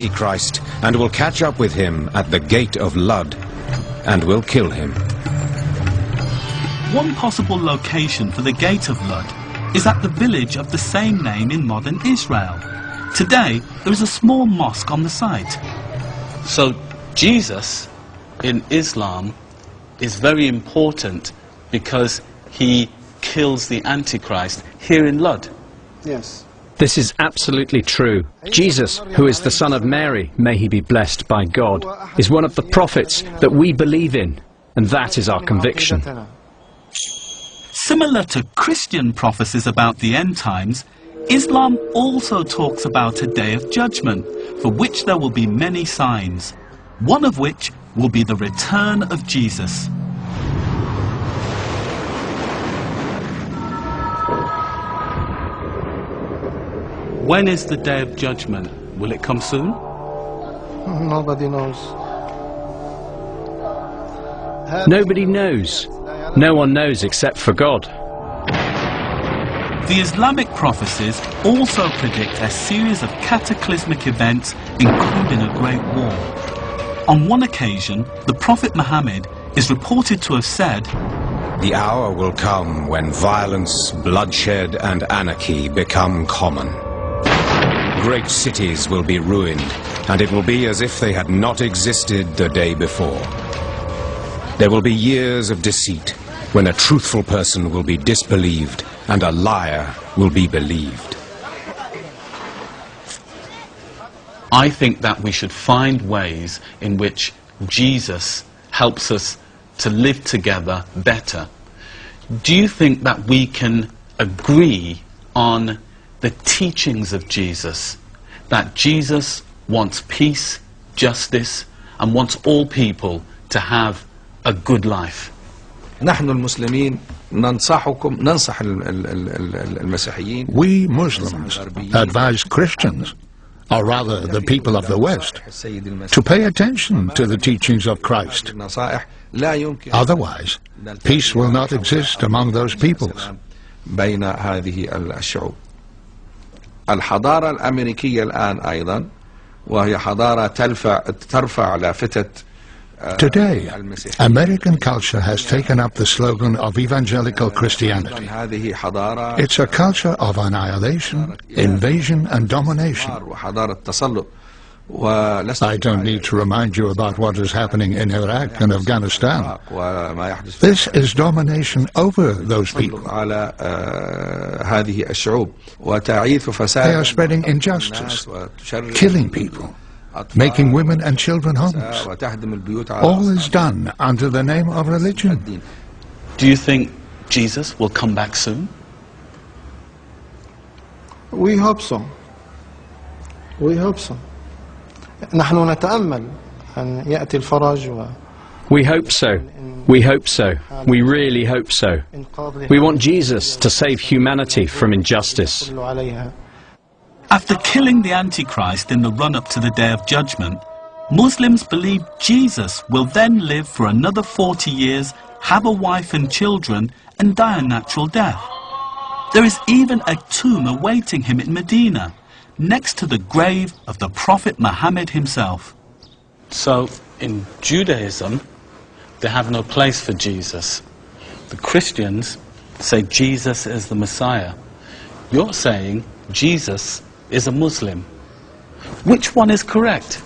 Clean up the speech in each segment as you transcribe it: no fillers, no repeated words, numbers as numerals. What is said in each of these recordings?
Christ and will catch up with him at the gate of Lud and will kill him. One possible location for the gate of Lud is at the village of the same name in modern Israel. Today, there is a small mosque on the site. So Jesus in Islam is very important because he kills the Antichrist here in Lud. Yes. This is absolutely true. Jesus, who is the son of Mary, may he be blessed by God, is one of the prophets that we believe in, and that is our conviction. Similar to Christian prophecies about the end times, Islam also talks about a day of judgment, for which there will be many signs, one of which will be the return of Jesus. When is the day of judgment? Will it come soon? Nobody knows. Nobody knows. No one knows except for God. The Islamic prophecies also predict a series of cataclysmic events, including a great war. On one occasion, the Prophet Muhammad is reported to have said, "The hour will come when violence, bloodshed and anarchy become common. Great cities will be ruined, and it will be as if they had not existed the day before. There will be years of deceit, when a truthful person will be disbelieved and a liar will be believed." I think that we should find ways in which Jesus helps us to live together better. Do you think that we can agree on the teachings of Jesus, that Jesus wants peace, justice, and wants all people to have a good life? نحن المسلمين ننصح المسيحيين. We Muslims advise Christians, or rather the people of the West, to pay attention to the teachings of Christ. Otherwise, peace will not exist among those peoples. بين هذه الشعوب. الحضارة الأمريكية الآن أيضا وهي حضارة ترفع لافتة. Today, American culture has taken up the slogan of evangelical Christianity. It's a culture of annihilation, invasion and domination. I don't need to remind you about what is happening in Iraq and Afghanistan. This is domination over those people. They are spreading injustice, killing people, making women and children homeless. All is done under the name of religion. Do you think Jesus will come back soon? We hope so. We hope so. نحن نتأمل أن يأتي الفرج و We hope so. We hope so. We really hope so. We want Jesus to save humanity from injustice. After killing the Antichrist in the run-up to the Day of Judgment, Muslims believe Jesus will then live for another 40 years, have a wife and children, and die a natural death. There is even a tomb awaiting him in Medina, next to the grave of the Prophet Muhammad himself. So, in Judaism, they have no place for Jesus. The Christians say Jesus is the Messiah. You're saying Jesus is a Muslim. Which one is correct?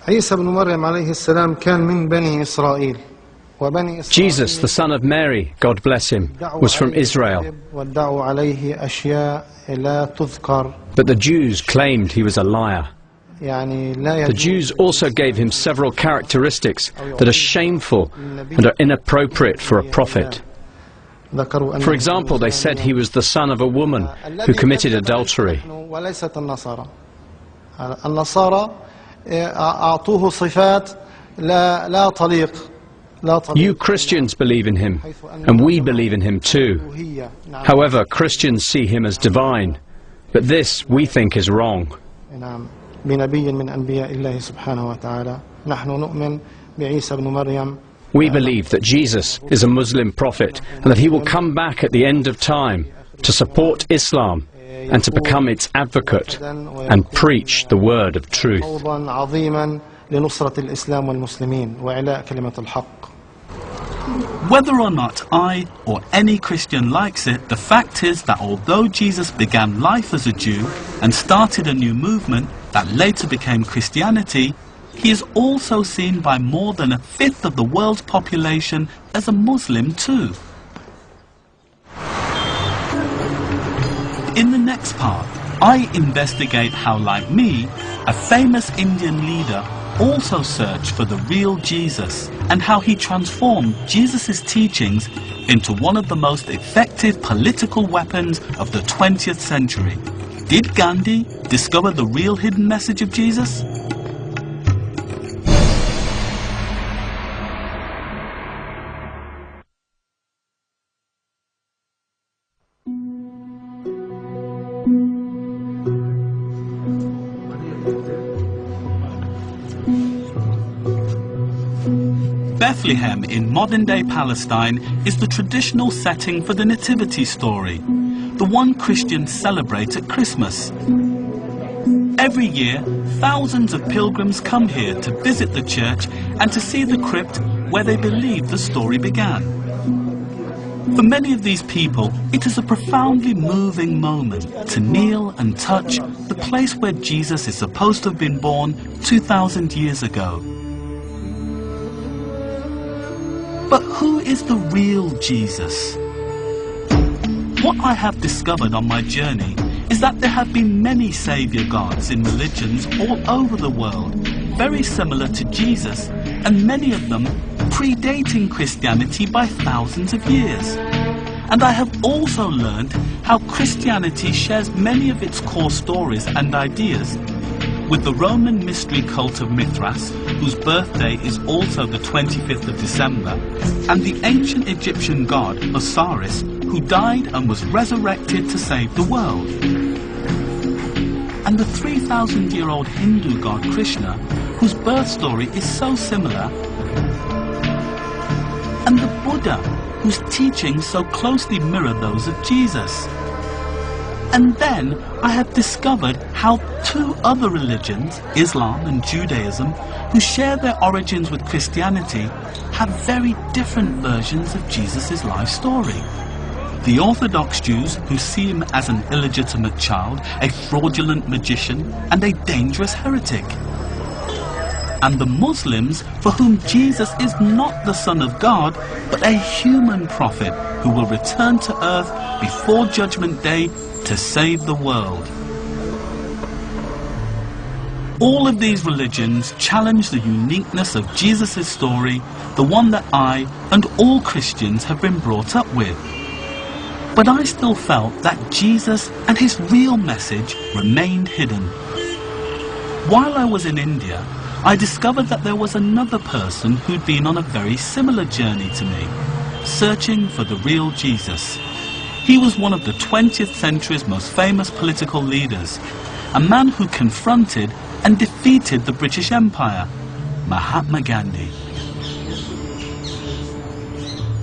عيسى بن مريم عليه السلام كان من بني إسرائيل. Jesus, the son of Mary, God bless him, was from Israel. But the Jews claimed he was a liar. The Jews also gave him several characteristics that are shameful and are inappropriate for a prophet. For example, they said he was the son of a woman who committed adultery. You Christians believe in him, and we believe in him too. However, Christians see him as divine, but this we think is wrong. We believe that Jesus is a Muslim prophet and that he will come back at the end of time to support Islam and to become its advocate and preach the word of truth. Whether or not I or any Christian likes it, the fact is that although Jesus began life as a Jew and started a new movement that later became Christianity, he is also seen by more than a fifth of the world's population as a Muslim too. In the next part, I investigate how, like me, a famous Indian leader also searched for the real Jesus, and how he transformed Jesus' teachings into one of the most effective political weapons of the 20th century. Did Gandhi discover the real hidden message of Jesus? Bethlehem in modern-day Palestine is the traditional setting for the nativity story, the one Christians celebrate at Christmas. Every year, thousands of pilgrims come here to visit the church and to see the crypt where they believe the story began. For many of these people, it is a profoundly moving moment to kneel and touch the place where Jesus is supposed to have been born 2,000 years ago. But who is the real Jesus? What I have discovered on my journey is that there have been many saviour gods in religions all over the world, very similar to Jesus, and many of them predating Christianity by thousands of years. And I have also learned how Christianity shares many of its core stories and ideas with the Roman mystery cult of Mithras, whose birthday is also the 25th of December, and the ancient Egyptian god Osiris, who died and was resurrected to save the world. And the 3,000-year-old Hindu god Krishna, whose birth story is so similar. And the Buddha, whose teachings so closely mirror those of Jesus. And then I have discovered how two other religions, Islam and Judaism, who share their origins with Christianity, have very different versions of Jesus' life story. The Orthodox Jews, who see him as an illegitimate child, a fraudulent magician, and a dangerous heretic. And the Muslims, for whom Jesus is not the Son of God, but a human prophet who will return to earth before Judgment Day to save the world. All of these religions challenge the uniqueness of Jesus' story, the one that I and all Christians have been brought up with. But I still felt that Jesus and his real message remained hidden. While I was in India, I discovered that there was another person who'd been on a very similar journey to me, searching for the real Jesus. He was one of the 20th century's most famous political leaders, a man who confronted and defeated the British Empire, Mahatma Gandhi.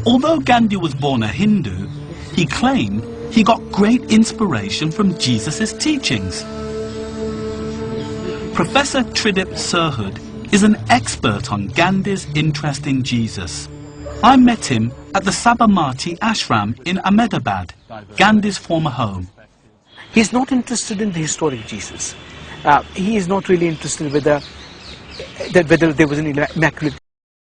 Although Gandhi was born a Hindu, he claimed he got great inspiration from Jesus' teachings. Professor Tridip Surhood is an expert on Gandhi's interest in Jesus. I met him at the Sabarmati ashram in Ahmedabad, Gandhi's former home. He's not interested in the historic Jesus. He is not really interested whether there was an immaculate